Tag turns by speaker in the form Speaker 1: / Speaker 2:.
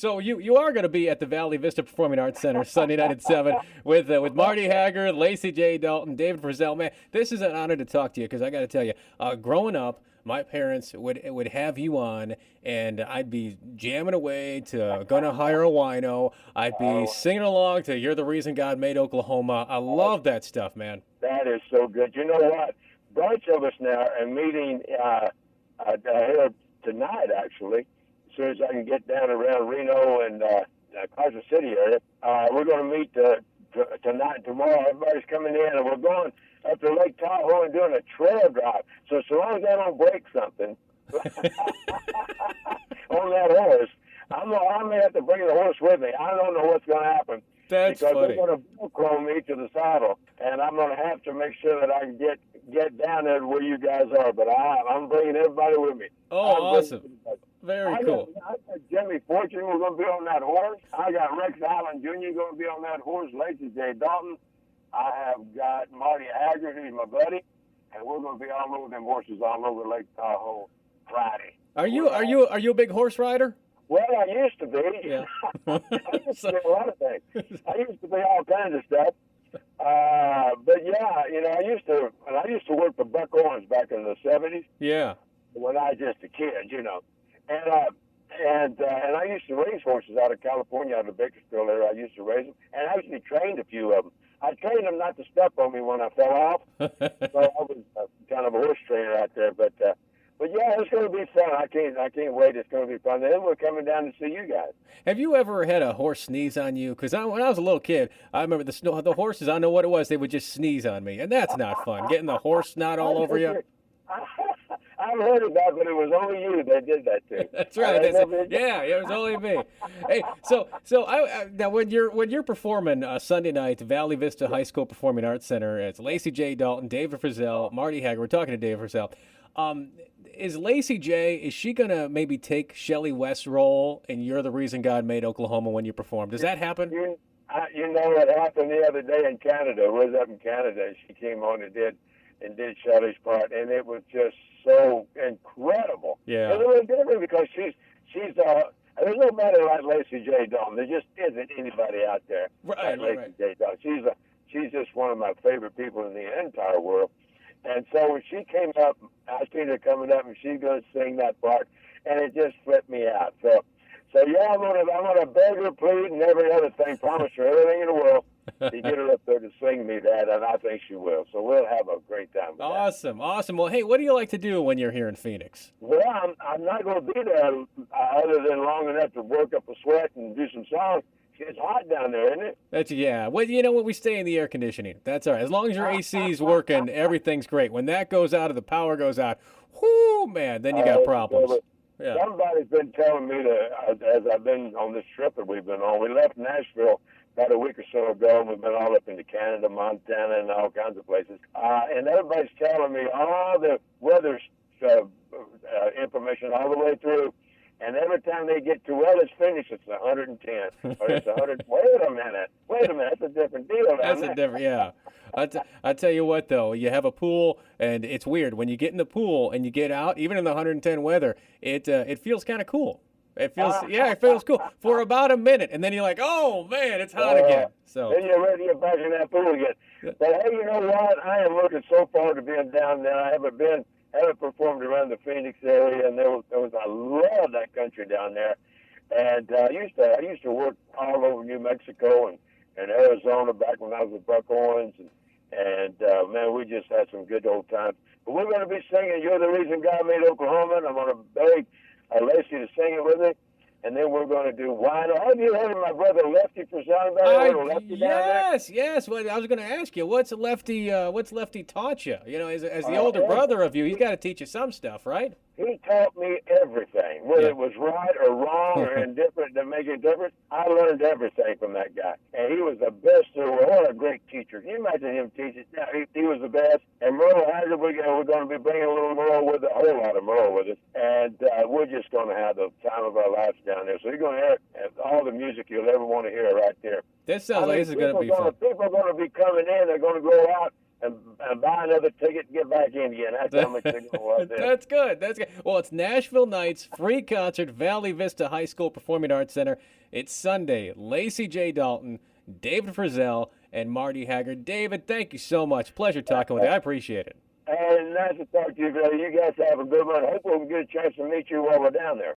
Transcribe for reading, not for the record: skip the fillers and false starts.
Speaker 1: So you are going to be at the Valley Vista Performing Arts Center Sunday night at 7 with Marty Haggard, Lacey J. Dalton, David Frizzell. Man, this is an honor to talk to you because I got to tell you, growing up, my parents would have you on, and I'd be jamming away to Gonna Hire a Wino. I'd be
Speaker 2: Oh,
Speaker 1: singing along to You're the Reason God Made Oklahoma. I love that stuff, man.
Speaker 2: that is so good. You know what? A bunch of us now are meeting here tonight, actually. As soon as I can get down around Reno and Carson City area, we're going to meet tonight and tomorrow. Everybody's coming in, and we're going up to Lake Tahoe and doing a trail drive. So long as I don't break something on that horse, I may have to bring the horse with me. I don't know what's going to happen.
Speaker 1: That's
Speaker 2: because
Speaker 1: funny.
Speaker 2: they're going to Velcro me to the saddle, and I'm going to have to make sure that I can get down there to where you guys are. But I'm bringing everybody with me.
Speaker 1: Oh, awesome. Very cool.
Speaker 2: I got Jimmy Fortune. We're going to be on that horse. I got Rex Allen Jr. going to be on that horse. Lacey J. Dalton. I have got Marty Haggard, who's my buddy, and we're going to be all over them horses all over Lake Tahoe Friday.
Speaker 1: Are you a big horse rider?
Speaker 2: Well, I used to be.
Speaker 1: Yeah.
Speaker 2: I used to be a lot of things. I used to be all kinds of stuff. But yeah, I used to work for Buck Owens back in the 70s.
Speaker 1: Yeah.
Speaker 2: When I was just a kid, and I used to raise horses out of California, out of Bakersfield area. I used to raise them, and I actually trained a few of them. I trained them not to step on me when I fell off. So I was kind of a horse trainer out there, but yeah, it's going to be fun. I can't wait. It's going to be fun. Then we're coming down to see you guys.
Speaker 1: Have you ever had a horse sneeze on you? Because when I was a little kid, I remember the horses. I don't know what it was. They would just sneeze on me, and that's not fun. Getting the horse snot all over you.
Speaker 2: I've heard of that, but it was only you that did that too.
Speaker 1: That's right. Yeah, it was only me. Hey, so now when you're performing Sunday night at Valley Vista High School Performing Arts Center, it's Lacey J. Dalton, David Frizzell, Marty Haggard. We're talking to David Frizzell. Is Lacey J, is she going to maybe take Shelley West's role in You're the Reason God Made Oklahoma when you perform? Does that happen?
Speaker 2: You know what happened the other day in Canada. I was up in Canada. She came on and did Shelley's part, and it was just so incredible.
Speaker 1: Yeah.
Speaker 2: And it was different because she's there's nobody like Lacey J. Dalton. There just isn't anybody out there like Lacey J. Dalton. She's just one of my favorite people in the entire world. And so when she came up, I seen her coming up, and she's going to sing that part, and it just flipped me out. So yeah, I'm gonna beg her, plead, and every other thing. Promise her everything in the world to get her up there to sing me that, and I think she will. So we'll have a great time with that.
Speaker 1: Awesome. Well, hey, what do you like to do when you're here in Phoenix?
Speaker 2: Well, I'm not going to be there other than long enough to work up a sweat and do some songs. It's hot down there, isn't it?
Speaker 1: Yeah. Well, you know what? We stay in the air conditioning. That's all right. As long as your AC's working, everything's great. When that goes out or the power goes out, whoo, man, then you got problems. Yeah.
Speaker 2: Somebody's been telling me as I've been on this trip that we've been on. We left Nashville about a week or so ago, and we've been all up into Canada, Montana, and all kinds of places. And everybody's telling me all the weather information all the way through. And every time they get to, well, it's finished, it's 110, or it's 100. Wait a minute, that's a different deal.
Speaker 1: That's a different, yeah. I tell you what, though, you have a pool, and it's weird. When you get in the pool and you get out, even in the 110 weather, it feels kind of cool. It feels cool for about a minute, and then you're like, oh, man, it's hot again. So
Speaker 2: then you're ready to get back in that pool again. But, hey, you know what? I am looking so forward to being down there. I haven't performed around the Phoenix area, and I love that country down there. And I used to work all over New Mexico and Arizona back when I was with Buck Owens, and man, we just had some good old times. But we're going to be singing "You're the Reason God Made Oklahoma," and I'm going to beg Lacey to sing it with me. And then we're going to do Wino. Have you heard of my brother Lefty Frizzell?
Speaker 1: Yes. Well, I was going to ask you, what's Lefty taught you? You know, as the older brother of you, he's got to teach you some stuff, right?
Speaker 2: He taught me everything, whether it was right or wrong or indifferent to make a difference. I learned everything from that guy, and he was the best. What a great teacher! Can you imagine him teaching? Yeah, he was the best. And Merle Haggard, we're going to be bringing a little Merle with a whole lot of Merle with us, and we're just going to have the time of our lives down there. So you're going to hear all the music you'll ever want to hear right there.
Speaker 1: This sounds like this is going to be fun.
Speaker 2: People are going to be coming in. They're going to go out. and buy another ticket and get back in again. That's how much they're going to love this.
Speaker 1: That's good. That's good. Well, it's Nashville Nights, free concert, Valley Vista High School Performing Arts Center. It's Sunday. Lacey J. Dalton, David Frizzell, and Marty Haggard. David, thank you so much. Pleasure talking with you. I appreciate it.
Speaker 2: And nice to talk to you, brother. You guys have a good one. Hope we'll get a chance to meet you while we're down there.